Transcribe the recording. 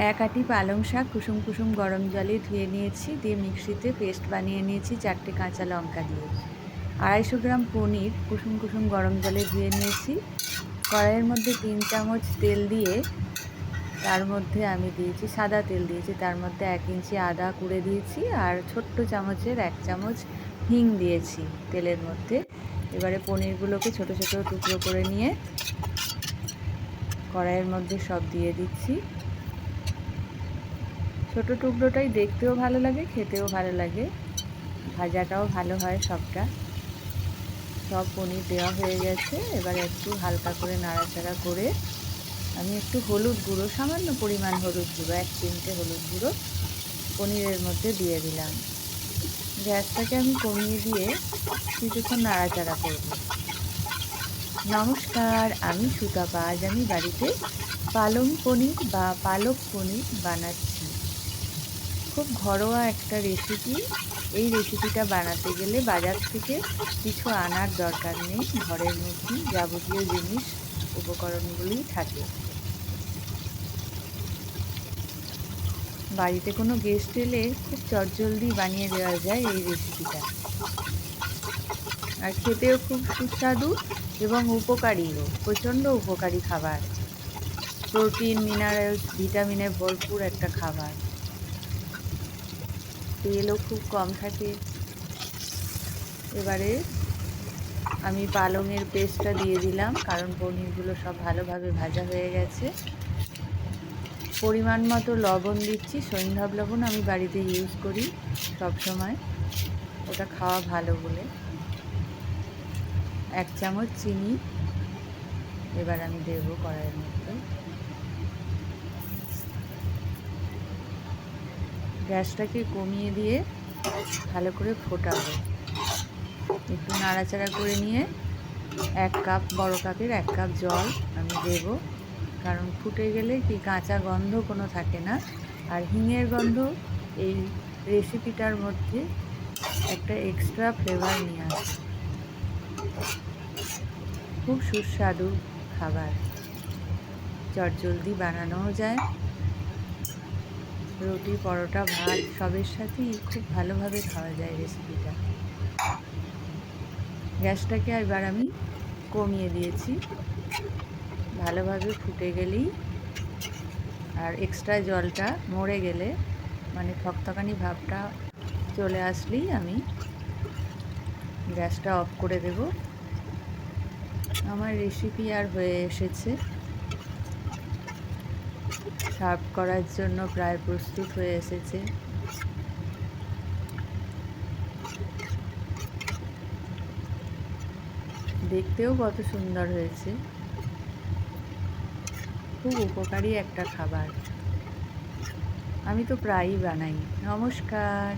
এক আঁটি পালং শাক কুসুম কুসুম গরম জলে ধুয়ে নিয়েছি, দিয়ে মিক্সিতে পেস্ট বানিয়ে নিয়েছি 4টে কাঁচা লঙ্কা দিয়ে। 250 গ্রাম পনির কুসুম কুসুম গরম জলে ধুয়ে নিয়েছি। কড়াইয়ের মধ্যে 3 চামচ তেল দিয়ে তার মধ্যে আমি দিয়েছি সাদা তেল দিয়েছি, তার মধ্যে 1 ইঞ্চি আদা কুড়ে দিয়েছি আর ছোট্ট চামচের 1 চামচ হিং দিয়েছি তেলের মধ্যে। এবারে পনিরগুলোকে ছোট ছোট টুকরো করে নিয়ে কড়াইয়ের মধ্যে সব দিয়ে দিচ্ছি। ছোট টুকরোটাই দেখতেও ভালো লাগে, খেতেও ভালো লাগে, ভাজাটাও ভালো হয় সবটা। সব পনির দেওয়া হয়ে গেছে। এবার একটু হালকা করে নাড়াচাড়া করে আমি একটু হলুদ গুঁড়ো, সামান্য পরিমাণ হলুদ গুঁড়ো, 1 চিমটে হলুদ গুঁড়ো পনিরের মধ্যে দিয়ে দিলাম। গ্যাসটাকে আমি কমিয়ে দিয়ে কিছুক্ষণ নাড়াচাড়া করব। নমস্কার, আমি সুতপা। আজ আমি বাড়িতে পালং পনির বা পালক পনির বানাচ্ছি। খুব ঘরোয়া একটা রেসিপি। এই রেসিপিটা বানাতে গেলে বাজার থেকে কিছু আনার দরকার নেই, ঘরের মধ্যেই যাবতীয় জিনিস উপকরণগুলোই থাকে। বাড়িতে কোনো গেস্ট এলে খুব চটজলদি বানিয়ে দেওয়া যায় এই রেসিপিটা। আর খেতেও খুব সুস্বাদু এবং উপকারীও, প্রচণ্ড উপকারী খাবার। প্রোটিন, মিনারেলস, ভিটামিনে ভরপুর একটা খাবার। তেলও খুব কম থাকে। এবারে আমি পালংয়ের পেস্টটা দিয়ে দিলাম, কারণ পনিরগুলো সব ভালোভাবে ভাজা হয়ে গেছে। পরিমাণ মতো লবণ দিচ্ছি, সৈন্ধব লবণ আমি বাড়িতে ইউজ করি সব সময়, ওটা খাওয়া ভালো বলে। 1 চামচ চিনি এবার আমি দেব কড়াইয়ের মধ্যে। গ্যাসটাকে কমিয়ে দিয়ে ভালো করে ফোটাবো। একটু নাড়াচাড়া করে নিয়ে 1 কাপ, বড় কাপের 1 কাপ জল আমি দেব, কারণ ফুটে গেলে কি কাঁচা গন্ধ কোনো থাকে না। আর হিঙের গন্ধ এই রেসিপিটার মধ্যে একটা এক্সট্রা ফ্লেভার নিয়ে আসে। খুব সুস্বাদু খাবার, চটজলদি বানানোও যায়। রুটি, পরোটা, ভাত সবের সাথেই খুব ভালোভাবে খাওয়া যায় রেসিপিটা। গ্যাসটাকে এবার আমি কমিয়ে দিয়েছি। ভালোভাবে ফুটে গেলেই আর এক্সট্রা জলটা মরে গেলে, মানে থকথকানি ভাবটা চলে আসলেই আমি গ্যাসটা অফ করে দেব। আমার রেসিপি আর হয়ে এসেছে, সার্ভ করার জন্য প্রায় প্রস্তুত হয়ে এসেছে। দেখতেও কত সুন্দর হয়েছে। খুব উপকারী একটা খাবার, আমি তো প্রায়ই বানাই। নমস্কার।